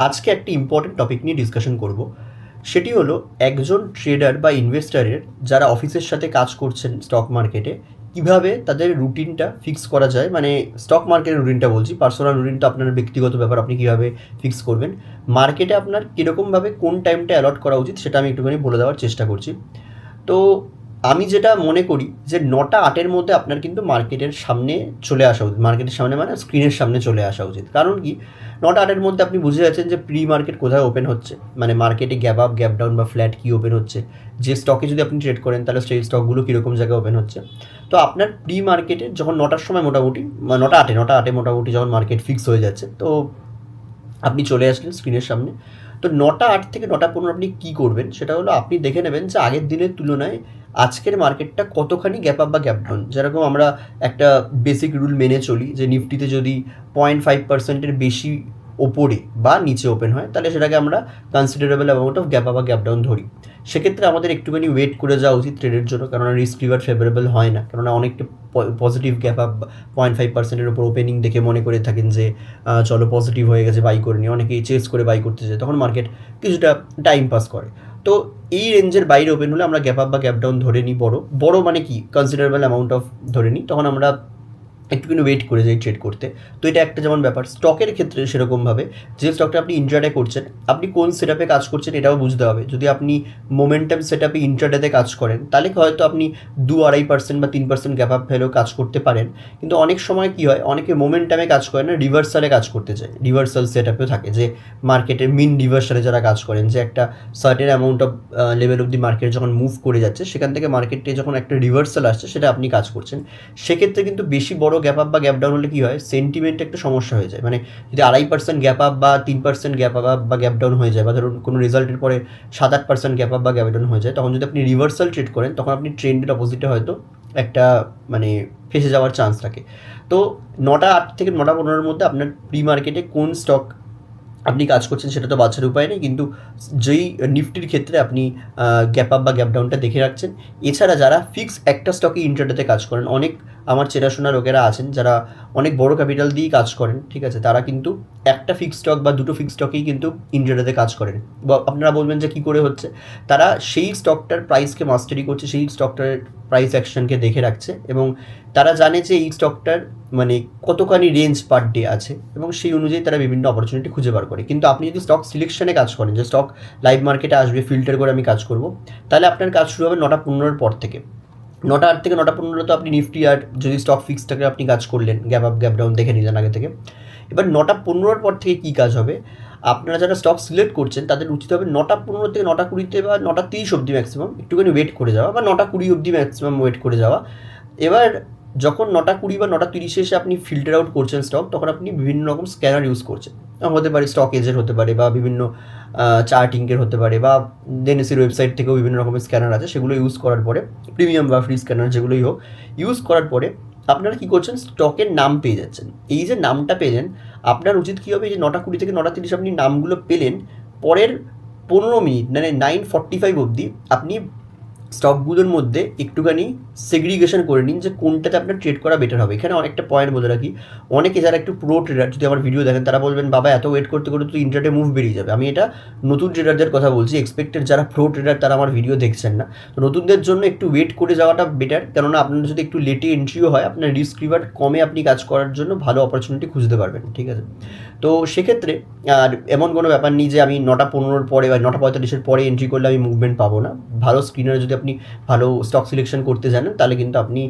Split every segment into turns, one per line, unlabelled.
আজকে একটি important topic নিয়ে ডিসকাশন করব। সেটি হলো একজন ট্রেডার বা ইনভেস্টারের যারা অফিসের সাথে কাজ করছেন স্টক মার্কেটে, কিভাবে তাদের রুটিনটা ফিক্স করা যায়। মানে স্টক মার্কেটের রুটিনটা বলছি, পার্সোনাল রুটিন তো আপনার ব্যক্তিগত ব্যাপার, আপনি কীভাবে ফিক্স করবেন। মার্কেটে আপনার কীরকমভাবে কোন টাইমটা অ্যালট করা উচিত সেটা আমি একটুখানি বলে দেওয়ার চেষ্টা করছি। তো আমি যেটা মনে করি যে 9টা-8-এর মধ্যে আপনার কিন্তু মার্কেটের সামনে চলে আসা উচিত। মার্কেটের সামনে মানে স্ক্রিনের সামনে চলে আসা উচিত। কারণ কি, 9টা-8-এর মধ্যে আপনি বুঝে যাচ্ছেন যে প্রি মার্কেট কোথায় ওপেন হচ্ছে, মানে মার্কেটে গ্যাপ আপ, গ্যাপ ডাউন বা ফ্ল্যাট কী ওপেন হচ্ছে। যে স্টকে যদি আপনি ট্রেড করেন তাহলে সেই স্টকগুলো কীরকম জায়গায় ওপেন হচ্ছে। তো আপনার প্রি মার্কেটে যখন 9টার সময় মোটামুটি 9টা-8-এ মোটামুটি যখন মার্কেট ফিক্স হয়ে যাচ্ছে, তো আপনি চলে আসলেন স্ক্রিনের সামনে। তো 9টা-8 থেকে 9টা-15 আপনি কী করবেন সেটা হলো আপনি দেখে নেবেন যে আগের দিনের তুলনায় আজকের মার্কেটটা কতখানি গ্যাপ আপ বা গ্যাপ ডাউন। যেরকম আমরা একটা বেসিক রুল মেনে চলি যে নিফটিতে যদি 0.5%-এর বেশি ওপরে বা নিচে ওপেন হয় তাহলে সেটাকে আমরা considerable amount of gap up বা গ্যাপ ডাউন ধরি। সেক্ষেত্রে আমাদের একটুখানি ওয়েট করে যাওয়া উচিত ট্রেডের জন্য, কেননা রিস্ক রিওয়ার্ড ফেভারেবল হয় না। কেননা অনেকটা পজিটিভ গ্যাপ আপ 0.5%-এর ওপর ওপেনিং দেখে মনে করে থাকেন যে চলো পজিটিভ হয়ে গেছে, বাই করে নিই। অনেকেই চেস করে বাই করতে যায়, তখন মার্কেট কিছুটা টাইম পাস করে। তো এই রেঞ্জের বাইরে ওপেন হলে আমরা গ্যাপ আপ বা গ্যাপ ডাউন ধরে নিই, বড় মানে কি কনসিডারেবল অ্যামাউন্ট অফ ধরে নিই, তখন আমরা একটুখানি ওয়েট করে যাই ট্রেড করতে। তো এটা একটা যেমন ব্যাপার। স্টকের ক্ষেত্রে সেরকমভাবে যে স্টকটা আপনি ইন্ট্রাডে করছেন, আপনি কোন সেটআপে কাজ করছেন এটাও বুঝতে হবে। যদি আপনি মোমেন্টাম সেটআপে ইন্ট্রাডেতে কাজ করেন তাহলে হয়তো আপনি 2-2.5% বা 3% গ্যাপ আপ ফেলেও কাজ করতে পারেন। কিন্তু অনেক সময় কী হয়, অনেকে মোমেন্টামে কাজ করে না, রিভার্সালে কাজ করতে চায়। রিভার্সাল সেটআপেও থাকে যে মার্কেটের মিন রিভার্সালে যারা কাজ করেন, যে একটা certain amount of level of the market যখন মুভ করে যাচ্ছে, সেখান থেকে মার্কেটে যখন একটা রিভার্সাল আসছে সেটা আপনি কাজ করছেন। সেক্ষেত্রে কিন্তু বেশি বড় গ্যাপ আপ বা গ্যাপ ডাউন হলে কী হয়, সেন্টিমেন্টে একটা সমস্যা হয়ে যায়। মানে যদি 2.5% গ্যাপ আপ বা 3% গ্যাপ আপ বা গ্যাপ ডাউন হয়ে যায়, বা ধরুন কোনো রেজাল্টের পরে 7-8% গ্যাপ আপ বা গ্যাপ ডাউন হয়ে যায়, তখন যদি আপনি রিভার্সাল ট্রেড করেন তখন আপনি ট্রেন্ডের অপোজিটে হয়তো একটা মানে ফেসে যাওয়ার চান্স থাকে। তো 9টা-8 থেকে 9টা-15-এর মধ্যে আপনার প্রি মার্কেটে কোন স্টক আপনি কাজ করছেন সেটা তো বাছার উপায় নেই, কিন্তু যেই নিফটির ক্ষেত্রে আপনি গ্যাপ আপ বা গ্যাপ ডাউনটা দেখে রাখছেন। এছাড়া যারা ফিক্স একটা স্টকে ইন্ট্রাডেতে কাজ করেন, অনেক আমার চেনাশোনা লোকেরা আছেন যারা অনেক বড় ক্যাপিটাল দিয়েই কাজ করেন, ঠিক আছে, তারা কিন্তু একটা ফিক্স স্টক বা দুটো ফিক্স স্টকেই কিন্তু ইন্ট্রাডেতে কাজ করেন। বা আপনারা বলবেন যে কী করে হচ্ছে, তারা সেই স্টকটার প্রাইসকে মাস্টারি করছে, সেই স্টকটার প্রাইস অ্যাকশনকে দেখে রাখছে, এবং তারা জানে যে এই স্টকটার মানে কতখানি রেঞ্জ পার ডে আছে, এবং সেই অনুযায়ী তারা বিভিন্ন অপরচুনিটি খুঁজে বার করে। কিন্তু আপনি যদি স্টক সিলেকশনে কাজ করেন, যে স্টক লাইভ মার্কেটে আসবে ফিল্টার করে আমি কাজ করব, তাহলে আপনার কাজ শুরু হবে 9টা-15-এর পর থেকে। 9টা-8 থেকে 9টা-15 তো আপনি নিফটি আর যদি স্টক ফিক্সটাকে আপনি কাজ করলেন, গ্যাপ আপ গ্যাপ ডাউন দেখে নিলেন আগে থেকে। এবার 9টা-15-এর পর থেকে কী কাজ হবে, আপনারা যারা স্টক সিলেক্ট করছেন তাদের উচিত হবে 9টা-15 থেকে 9টা-20 বা 9টা-30 অবধি ম্যাক্সিমাম একটুখানি ওয়েট করে যাওয়া, বা 9টা-20 অবধি ম্যাক্সিমাম ওয়েট করে যাওয়া। এবার যখন 9টা-20 বা 9টা-30 এসে আপনি ফিল্টার আউট করছেন স্টক, তখন আপনি বিভিন্ন রকম স্ক্যানার ইউজ করছেন। হতে পারে স্টক এজের হতে পারে, বা বিভিন্ন চার্টিংয়ের হতে পারে, বা ডেনেসির ওয়েবসাইট থেকেও বিভিন্ন রকমের স্ক্যানার আছে, সেগুলো ইউজ করার পরে, প্রিমিয়াম বা ফ্রি স্ক্যানার যেগুলোই হোক, ইউজ করার পরে আপনারা কী করছেন, স্টকের নাম পেয়ে যাচ্ছেন। এই যে নামটা পেলেন, আপনার উচিত কী হবে, এই যে 9টা-20 থেকে 9টা-30 আপনি নামগুলো পেলেন, পরের 15 মিনিট মানে 9:45 অবধি আপনি স্টকগুলোর মধ্যে একটুখানি সেগ্রিগেশন করে নিন যে কোনটাতে আপনার ট্রেড করা বেটার হবে। এখানে অনেকটা পয়েন্ট বলে রাখি, অনেকে যারা একটু প্রো ট্রেডার যদি আমার ভিডিও দেখেন তারা বলবেন, বাবা এত ওয়েট করতে করতে তো ইন্ট্রাডে মুভ বেরিয়ে যাবে। আমি এটা নতুন ট্রেডারদের কথা বলছি, এক্সপেক্টেড যারা প্রো ট্রেডার তারা আমার ভিডিও দেখছেন না। তো নতুনদের জন্য একটু ওয়েট করে যাওয়াটা বেটার, কেননা আপনার যদি একটু লেটে এন্ট্রিও হয়, আপনার রিস্ক রিওয়ার্ড কমে আপনি কাজ করার জন্য ভালো অপরচুনিটি খুঁজতে পারবেন, ঠিক আছে। তো সেক্ষেত্রে আর এমন কোনো ব্যাপার নেই যে আমি 9টা-15-এর পরে বা 9টা-45-এর পরে এন্ট্রি করলে আমি মুভমেন্ট পাবো না। ভালো স্ক্রিনারে যদি আপনি ভালো স্টক সিলেকশন করতে জানেন তাহলে কিন্তু আপনি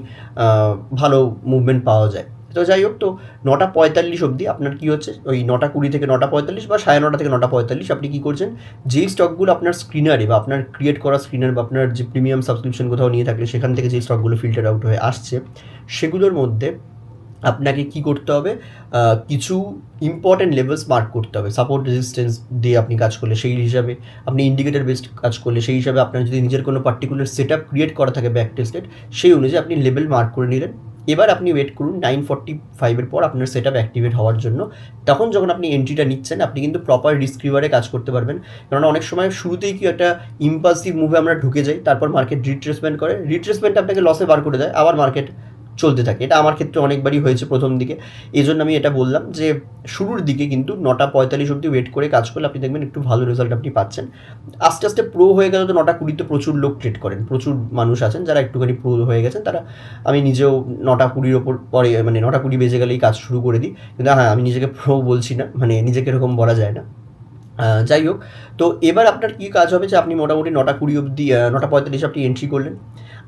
ভালো মুভমেন্ট পাওয়া যায়। তো যাই হোক, তো 9টা-45 অবধি আপনার কী হচ্ছে, ওই 9টা-20 থেকে 9টা-45 বা 9:30 থেকে 9টা-45 আপনি কী করছেন, যেই স্টকগুলো আপনার স্ক্রিনারে বা আপনার ক্রিয়েট করা স্ক্রিনার বা আপনার যে প্রিমিয়াম সাবস্ক্রিপশন কোথাও নিয়ে থাকলে সেখান থেকে যে স্টকগুলো ফিল্টার আউট হয়ে আসছে, সেগুলোর মধ্যে আপনাকে কী করতে হবে, কিছু ইম্পর্টেন্ট লেভেলস মার্ক করতে হবে। সাপোর্ট রেজিস্ট্যান্স দিয়ে আপনি কাজ করলে সেই হিসাবে, আপনি ইন্ডিকেটর বেসড কাজ করলে সেই হিসাবে, আপনার যদি নিজের কোনো পার্টিকুলার সেট আপ ক্রিয়েট করা থাকে ব্যাক টেস্টেড, সেই অনুযায়ী আপনি লেভেল মার্ক করে নিলেন। এবার আপনি ওয়েট করুন 9:45-এর পর আপনার সেট আপ অ্যাক্টিভেট হওয়ার জন্য। তখন যখন আপনি এন্ট্রিটা নিচ্ছেন, আপনি কিন্তু প্রপার রিস্ক রিওয়ার্ডে কাজ করতে পারবেন। কারণ অনেক সময় শুরুতেই কি একটা ইম্পালসিভ মুভে আমরা ঢুকে যাই, তারপর মার্কেট রিট্রেসমেন্ট করে, রিট্রেসমেন্ট আপনাকে লসে বার করে দেয়, আবার মার্কেট চলতে থাকে। এটা আমার ক্ষেত্রে অনেকবারই হয়েছে প্রথম দিকে। এই জন্য আমি এটা বললাম যে শুরুর দিকে কিন্তু 9:45 অবধি ওয়েট করে কাজ করলে আপনি দেখবেন একটু ভালো রেজাল্ট আপনি পাচ্ছেন। আস্তে আস্তে প্রো হয়ে গেলে তো 9:20 প্রচুর লোক ট্রেড করেন, প্রচুর মানুষ আছেন যারা একটুখানি প্রো হয়ে গেছেন। তারা, আমি নিজেও 9:20 ওপর পরে, মানে 9:20 বেজে গেলেই কাজ শুরু করে দিই। কিন্তু হ্যাঁ, আমি নিজেকে প্রো বলছি না, মানে নিজেকে এরকম বলা যায় না। যাই হোক, তো এবার আপনার কী কাজ হবে যে আপনি মোটামুটি 9:20 অবধি 9:45 আপনি এন্ট্রি করলেন।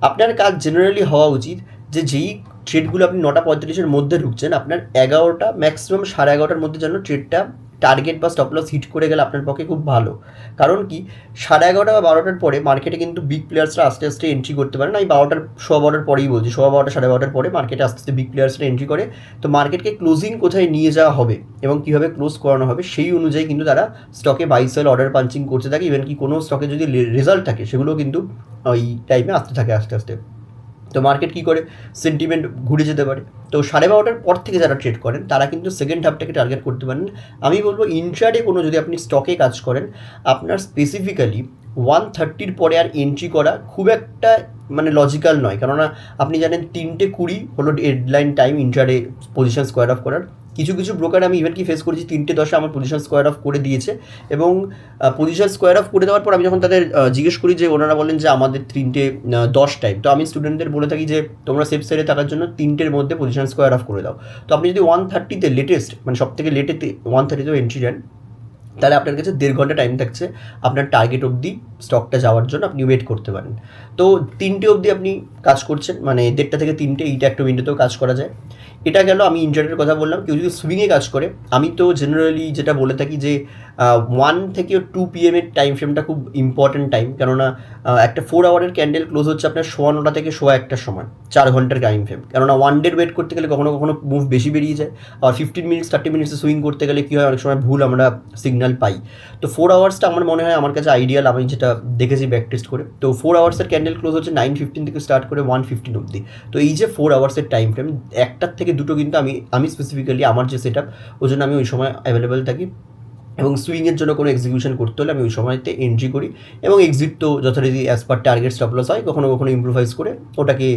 আপনার কাজ জেনারেলি হওয়া উচিত যে যেই ট্রেডগুলো আপনি 9:45-এর মধ্যে ঢুকছেন, আপনার 11টা ম্যাক্সিমাম 11:30-টার মধ্যে যেন ট্রেডটা টার্গেট বা স্টপ লস হিট করে গেলে আপনার পক্ষে খুব ভালো। কারণ কি, 11:30 বা 12টার পরে মার্কেটে কিন্তু বিগ প্লেয়ার্সরা আস্তে আস্তে এন্ট্রি করতে পারে না। আমি 12টার পরেই বলছি, 12:15 12:30 পরে মার্কেটে আস্তে আস্তে বিগ প্লেয়ার্সরা এন্ট্রি করে। তো মার্কেটকে ক্লোজিং কোথায় নিয়ে যাওয়া হবে এবং কীভাবে ক্লোজ করানো হবে সেই অনুযায়ী কিন্তু তারা স্টকে বাই সেল অর্ডার পাঞ্চিং করতে থাকে। ইভেন কি কোনো স্টকে যদি রেজাল্ট থাকে সেগুলো কিন্তু ওই টাইমে আসতে থাকে আস্তে আস্তে। তো মার্কেট কী করে, সেন্টিমেন্ট ঘুরে যেতে পারে। তো 12:30টার পর থেকে যারা ট্রেড করেন তারা কিন্তু সেকেন্ড হাফটাকে টার্গেট করতে পারেন। আমি বলবো ইন্ট্রাডে কোনো যদি আপনি স্টকে কাজ করেন, আপনার স্পেসিফিক্যালি 1:30-র পরে আর এন্ট্রি করা খুব একটা মানে লজিক্যাল নয়। কেননা আপনি জানেন 3:20 হলো deadline time intraday position square of করার। কিছু কিছু ব্রোকার আমি ইভেন কি ফেস করেছি 3:10 আমার পজিশন স্কোয়ার অফ করে দিয়েছে। এবং পজিশন স্কোয়ার অফ করে দেওয়ার পর আমি যখন তাদের জিজ্ঞেস করি যে ওনারা বলেন যে আমাদের 3:10 টাইম, তো আমি স্টুডেন্টদের বলে থাকি যে তোমরা সেফ সাইডে থাকার জন্য 3টের মধ্যে পজিশন স্কোয়ার অফ করে দাও। তো আপনি যদি 1:30-তে লেটেস্ট, মানে সব থেকে লেটেতে 1:30-তেও এন্ট্রি দেন, তাহলে আপনার কাছে 1.5 ঘন্টা টাইম থাকছে আপনার টার্গেট অবধি স্টকটা যাওয়ার জন্য, আপনি ওয়েট করতে পারেন। তো 3টে অবধি আপনি কাজ করছেন, মানে 1:30টা থেকে 3টে, এইটা একটা উইন্ডোতেও কাজ করা যায়। এটা গেল, আমি ইন্টারনেটের কথা বললাম। কেউ যদি সুইংয়ে কাজ করে, আমি তো জেনারেলি যেটা বলে থাকি যে 1 থেকে 2 PM এর টাইম ফ্রেমটা খুব ইম্পর্ট্যান্ট টাইম। কেননা একটা 4 আওয়ারের ক্যান্ডেল ক্লোজ হচ্ছে আপনার 9:15 থেকে 1:15 সময়, 4 ঘন্টার টাইম ফ্রেম। কেননা 1 ডে ওয়েট করতে গেলে কখনো কখনো মুভ বেশি বেরিয়ে যায়। আর 15 মিনিটস 30 মিনিটসে সুইং করতে গেলে কী হয়, অনেক সময় ভুল আমরা সিগন্যাল পাই। তো 4 আওয়ার্সটা আমার মনে হয় আমার কাছে আইডিয়াল, আমি যেটা দেখেছি ব্যাক টেস্ট করে। তো 4 আওয়ার্সের ক্যান্ডেল ক্লোজ হচ্ছে 9:15 থেকে স্টার্ট করে 1:15 অবধি। তো এই যে 4 আওয়ার্সের টাইম ফ্রেম, 1টার থেকে 2টো কিন্তু আমি স্পেসিফিক্যালি আমার যে সেট আপ, ওই জন্য আমি ওই সময় অ্যাভেলেবেল থাকি। এবং সুইংয়ের জন্য কোনো এক্সিকিউশন করতে হলে আমি ওই সময়তে এন্ট্রি করি। এবং এক্সিট তো যথারীতি as per target stop loss হয়, কখনো কখনো ইম্প্রোভাইজ করে ওটাকে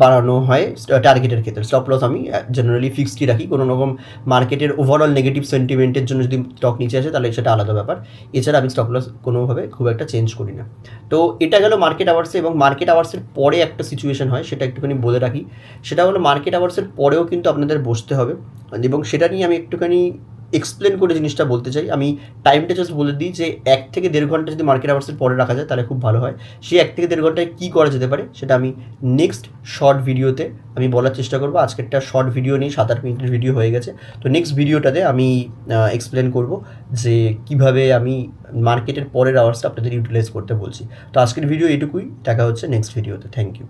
বাড়ানো হয় টার্গেটের ক্ষেত্রে। স্টপ লস আমি জেনারেলি ফিক্সডই রাখি। কোনো রকম মার্কেটের ওভারঅল নেগেটিভ সেন্টিমেন্টের জন্য যদি স্টক নিচে আসে তাহলে সেটা আলাদা ব্যাপার। এছাড়া আমি স্টপ লস কোনোভাবে খুব একটা চেঞ্জ করি না। তো এটা গেল মার্কেট আওয়ার্সে। এবং মার্কেট আওয়ার্সের পরে একটা সিচুয়েশন হয়, সেটা একটুখানি বলে রাখি। সেটা হলো মার্কেট আওয়ার্সের পরেও কিন্তু আপনাদের বসতে হবে, এবং সেটা নিয়ে আমি একটুখানি এক্সপ্লেন করে জিনিসটা বলতে চাই। আমি টাইমটা জাস্ট বলে দিই যে 1 থেকে 1.5 ঘন্টা যদি মার্কেট আওয়ার্সের পরে রাখা যায় তাহলে খুব ভালো হয়। সেই 1 থেকে 1.5 ঘন্টায় কী করা যেতে পারে সেটা আমি নেক্সট শর্ট ভিডিওতে আমি বলার চেষ্টা করবো। আজকেরটা শর্ট ভিডিও নেই, 7-8 মিনিটের ভিডিও হয়ে গেছে। তো নেক্সট ভিডিওটাতে আমি এক্সপ্লেন করব যে কীভাবে আমি মার্কেটের পরের আওয়ার্সটা আপনাদের ইউটিলাইজ করতে বলছি। তো আজকের ভিডিও এটুকুই, দেখা হচ্ছে নেক্সট ভিডিওতে। Thank you.